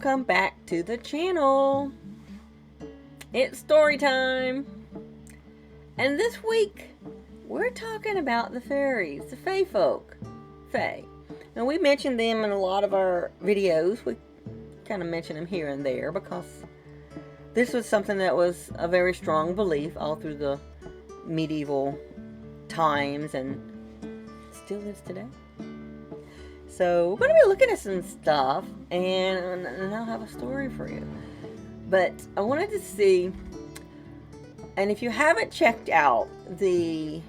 welcome back to the channel. It's story time. And this week, we're talking about the fairies, the fae folk. Fae. And we mentioned them in a lot of our videos. We kind of mention them here and there because this was something that was a very strong belief all through the medieval times and still is today. So we're going to be looking at some stuff, and I'll have a story for you. But I wanted to see, and if you haven't checked out the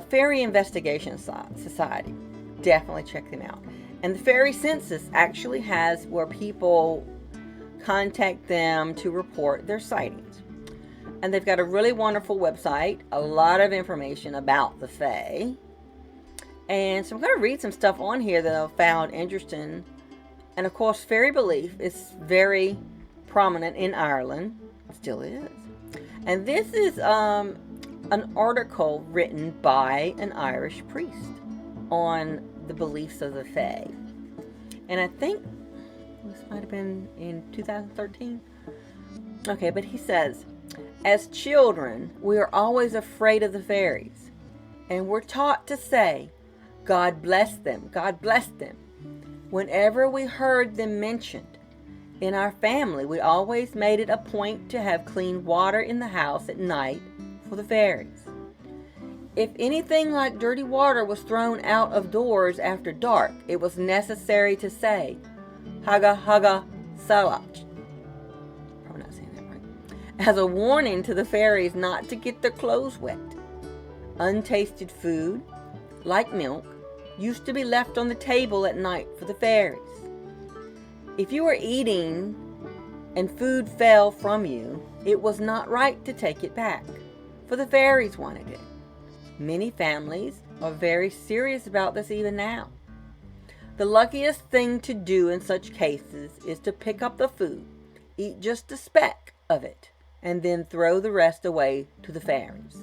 Fairy Investigation Society, definitely check them out. And the Fairy Census actually has where people contact them to report their sightings. And they've got a really wonderful website, a lot of information about the Fae. And so I'm going to read some stuff on here that I found interesting. And of course, fairy belief is very prominent in Ireland. It still is. And this is an article written by an Irish priest on the beliefs of the Fae. And I think this might have been in 2013. Okay, but he says, as children, we are always afraid of the fairies. And we're taught to say, God bless them, God bless them. Whenever we heard them mentioned, in our family, we always made it a point to have clean water in the house at night for the fairies. If anything like dirty water was thrown out of doors after dark, it was necessary to say, Haga Haga Salach. Probably not saying that right. As a warning to the fairies not to get their clothes wet. Untasted food, like milk, used to be left on the table at night for the fairies. If you were eating and food fell from you, it was not right to take it back, for the fairies wanted it. Many families are very serious about this even now. The luckiest thing to do in such cases is to pick up the food, eat just a speck of it, and then throw the rest away to the fairies.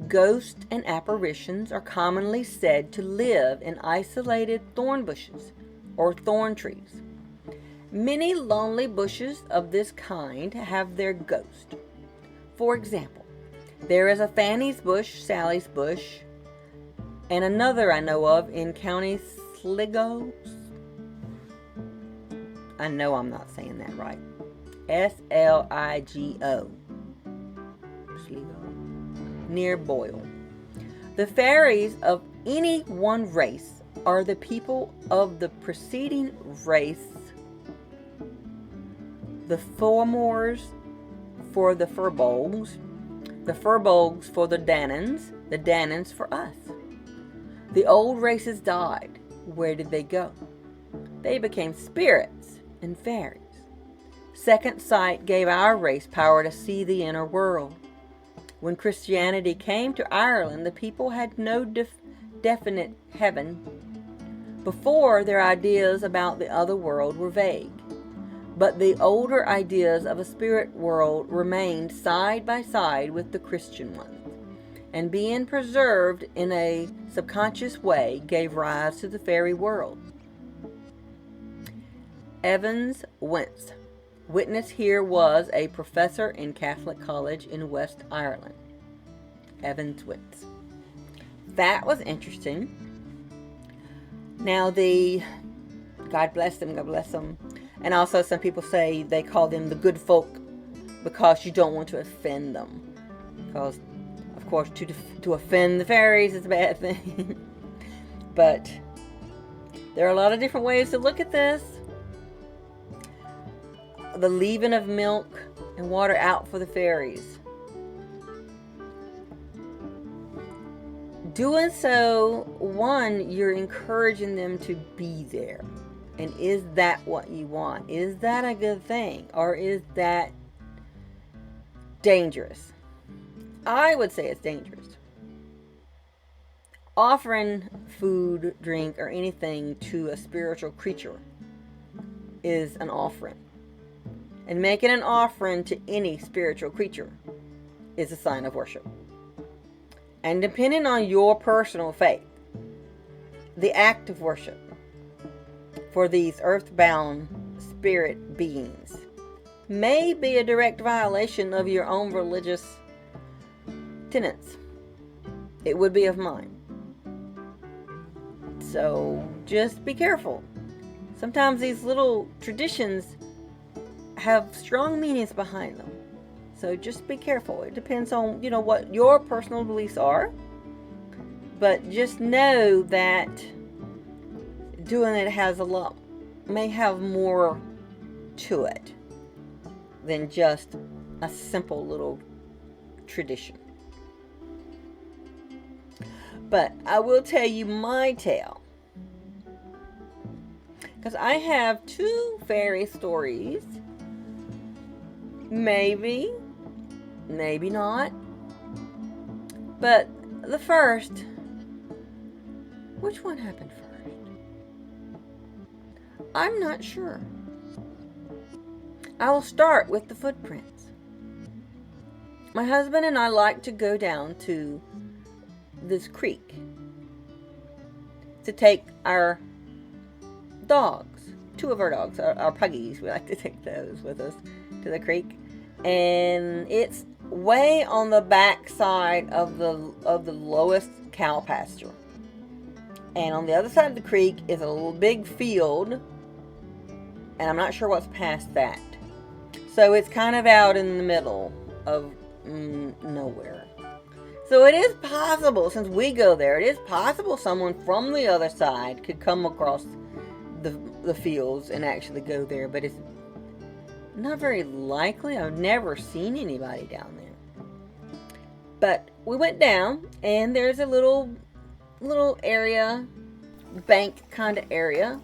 Ghosts and apparitions are commonly said to live in isolated thorn bushes or thorn trees. Many lonely bushes of this kind have their ghost. For example, there is a Fanny's bush, Sally's bush, and another I know of in County Sligo. I know I'm not saying that right. Sligo. Sligo. Near Boyle. The fairies of any one race are the people of the preceding race. The Fomors for the Furbolgs for the Danans for us. The old races died. Where did they go? They became spirits and fairies. Second sight gave our race power to see the inner world. When Christianity came to Ireland, the people had no definite heaven. Before, their ideas about the other world were vague. But the older ideas of a spirit world remained side by side with the Christian ones, and being preserved in a subconscious way gave rise to the fairy world. Evans Wentz. Witness here was a professor in Catholic College in West Ireland. Evans Witz. That was interesting. Now God bless them, God bless them. And also some people say they call them the good folk because you don't want to offend them. Because, of course, to offend the fairies is a bad thing. But there are a lot of different ways to look at this. The leaving of milk and water out for the fairies. Doing so, one, you're encouraging them to be there. And is that what you want? Is that a good thing? Or is that dangerous? I would say it's dangerous. Offering food, drink, or anything to a spiritual creature is an offering. And making an offering to any spiritual creature is a sign of worship. And depending on your personal faith, the act of worship for these earthbound spirit beings may be a direct violation of your own religious tenets. It would be of mine. So just be careful. Sometimes these little traditions have strong meanings behind them. So just be careful. It depends on, what your personal beliefs are. But just know that doing it may have more to it than just a simple little tradition. But I will tell you my tale, because I have 2 fairy stories. Maybe not. But the first, which one happened first? I'm not sure. I will start with the footprints. My husband and I like to go down to this creek to take our dogs, 2 of our dogs, our puggies. We like to take those with us to the creek, and it's way on the back side of the lowest cow pasture. And on the other side of the creek is a little big field, and I'm not sure what's past that. So it's kind of out in the middle of nowhere. So it is possible, since we go there, it is possible someone from the other side could come across the fields and actually go there, but it's not very likely. I've never seen anybody down there. But we went down, and there's a little area, bank kind of area,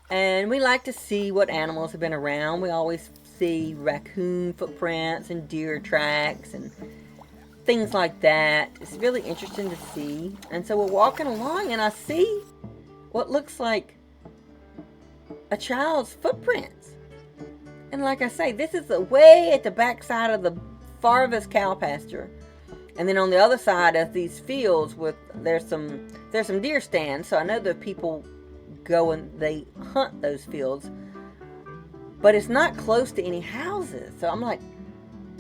and we like to see what animals have been around. We always see raccoon footprints and deer tracks and things like that. It's really interesting to see. And so we're walking along, and I see what looks like a child's footprints. And like I say, this is way at the back side of the farthest cow pasture. And then on the other side of these fields, there's some deer stands. So I know the people go and they hunt those fields. But it's not close to any houses. So I'm like,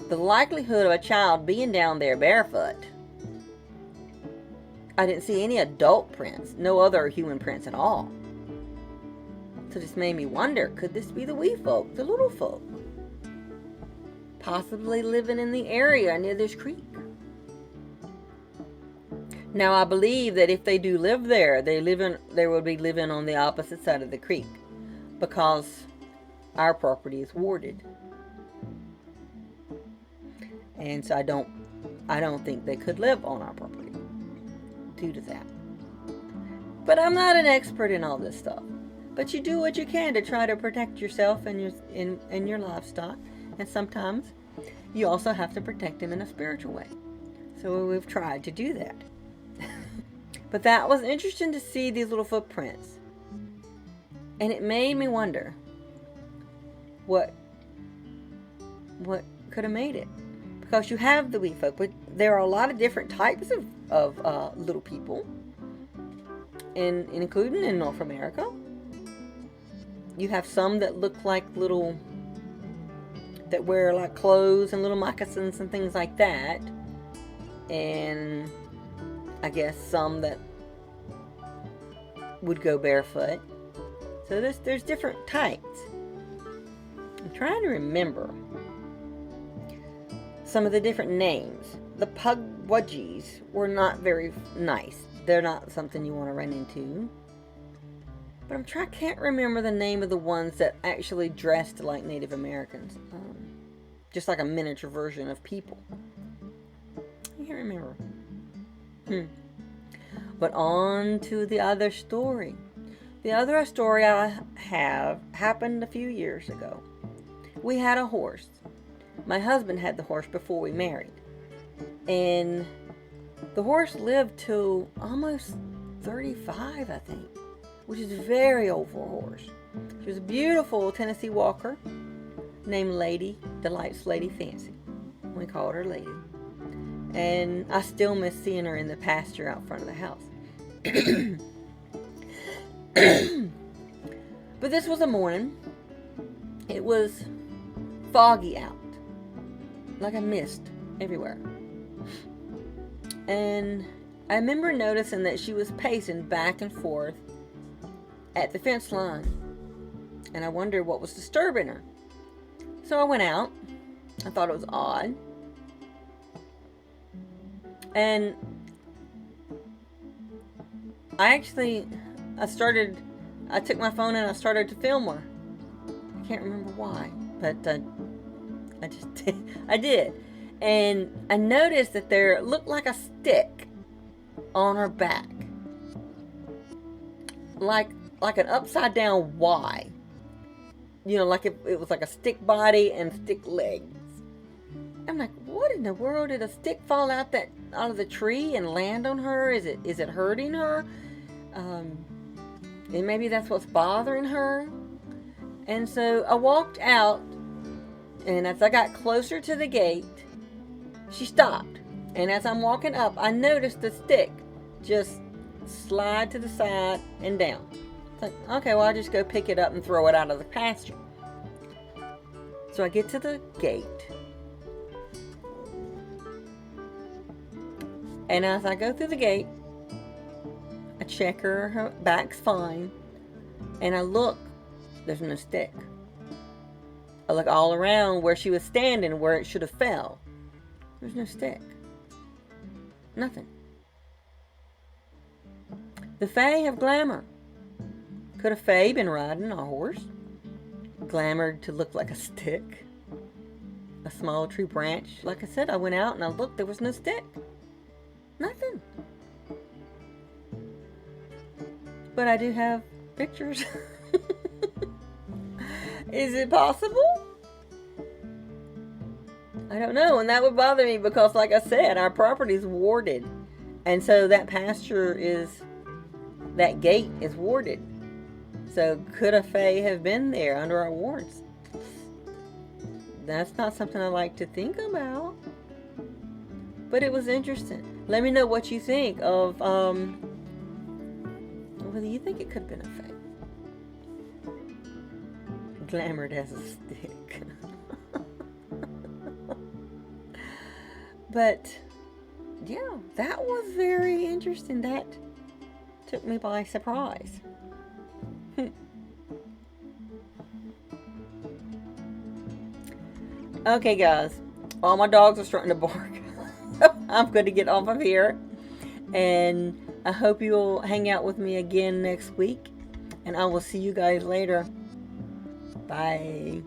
the likelihood of a child being down there barefoot. I didn't see any adult prints. No other human prints at all. So this made me wonder, could this be the wee folk, the little folk? Possibly living in the area near this creek. Now I believe that if they do live there, they will be living on the opposite side of the creek, because our property is warded. And so I don't think they could live on our property due to that. But I'm not an expert in all this stuff. But you do what you can to try to protect yourself and your livestock. And sometimes you also have to protect them in a spiritual way. So we've tried to do that. But that was interesting to see these little footprints. And it made me wonder what could have made it. Because you have the wee folk, but there are a lot of different types of little people, including in North America. You have some that look like that wear like clothes and little moccasins and things like that. And I guess some that would go barefoot. So there's different types. I'm trying to remember some of the different names. The pugwudgies were not very nice. They're not something you want to run into. But I can't remember the name of the ones that actually dressed like Native Americans. Just like a miniature version of people. I can't remember. But on to the other story. The other story I have happened a few years ago. We had a horse. My husband had the horse before we married. And the horse lived to almost 35, I think. Which is very old for a horse. She was a beautiful Tennessee walker named Lady, Delight's Lady Fancy. We called her Lady. And I still miss seeing her in the pasture out front of the house. But this was a morning. It was foggy out, like a mist everywhere. And I remember noticing that she was pacing back and forth at the fence line. And I wondered what was disturbing her. So I went out. I thought it was odd. And I took my phone and I started to film her. I can't remember why, but I just did. I did. And I noticed that there looked like a stick on her back. Like an upside down Y. You know, like it was like a stick body and stick legs. I'm like, what in the world? Did a stick fall out of the tree and land on her? Is it hurting her? And maybe that's what's bothering her. And so I walked out, and as I got closer to the gate, she stopped. And as I'm walking up, I noticed the stick just slide to the side and down. It's like, okay, well, I'll just go pick it up and throw it out of the pasture. So I get to the gate. And as I go through the gate, I check her back's fine. And I look, there's no stick. I look all around where she was standing, where it should have fell. There's no stick. Nothing. The Fae have glamour. Could a Fae been riding a horse? Glamored to look like a stick? A small tree branch? Like I said, I went out and I looked, there was no stick. Nothing. But I do have pictures. Is it possible? I don't know, and that would bother me because, like I said, our property's warded. And so that gate is warded. So could a Fae have been there under our wards? That's not something I like to think about. But it was interesting. Let me know what you think of, whether you think it could have been a Fae. Glamored as a stick. But, yeah, that was very interesting. That took me by surprise. Okay, guys. All my dogs are starting to bark. I'm going to get off of here. And I hope you'll hang out with me again next week. And I will see you guys later. Bye.